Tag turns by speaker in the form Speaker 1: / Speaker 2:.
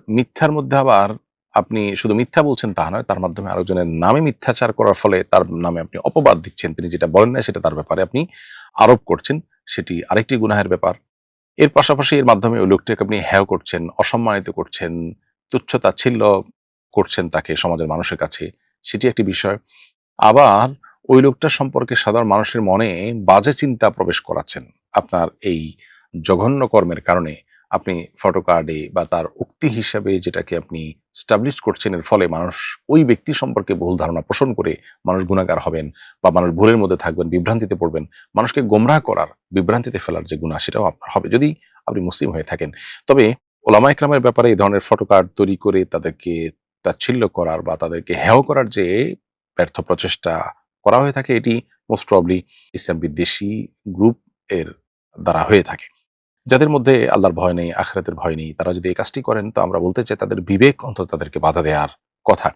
Speaker 1: মিথ্যার মধ্যে আবার আপনি শুধু মিথ্যা বলছেন তা নয়, তার মাধ্যমে আরেকজনের নামে মিথ্যাচার করার ফলে তার নামে আপনি অপবাদ দিচ্ছেন। তিনি যেটা বলেন না সেটা তার ব্যাপারে আপনি আরোপ করছেন। সেটি আরেকটি গুনাহের ব্যাপার। এর পাশাপাশি এর মাধ্যমে ওই লোকটাকে আপনি হেয় করছেন, অসম্মানিত করছেন, তুচ্ছ-তাচ্ছিল্য করছেন তাকে সমাজের মানুষের কাছে। সেটি একটি বিষয়। আবার ওই লোকটার সম্পর্কে সাধারণ মানুষের মনে বাজে চিন্তা প্রবেশ করাচ্ছেন। আপনার এই জঘন্য কর্মের কারণে আপনি ফটোকার্ডে বা তার উক্তি হিসাবে যেটাকে আপনি স্টাবলিশ করছেন, এর ফলে মানুষ ওই ব্যক্তি সম্পর্কে ভুল ধারণা পোষণ করে মানুষ গুনাহগার হবেন বা মানুষ ভুলের মধ্যে থাকবেন, বিভ্রান্তিতে পড়বেন। মানুষকে গোমরাহ করার, বিভ্রান্তিতে ফেলার যে গুনাহ সেটাও আপনার হবে যদি আপনি মুসলিম হয়ে থাকেন। তবে ওলামা ইকরামের ব্যাপারে এই ধরনের ফটোকার্ড তৈরি করে তাদেরকে তাচ্ছিল্য করার বা তাদেরকে হেয় করার যে ব্যর্থ প্রচেষ্টা করা হয়ে থাকে, এটি মোস্ট প্রবাবলি ইসলাম বিদ্বেষী গ্রুপ এর দ্বারা হয়ে থাকে। যাদের মধ্যে আল্লাহর ভয় নেই, আখিরাতের ভয় নেই, তারা যদি এই কাজটি করেন তো আমরা বলতে চাই তাদের বিবেক অন্তত তাদেরকে বাধা দেওয়ার কথা।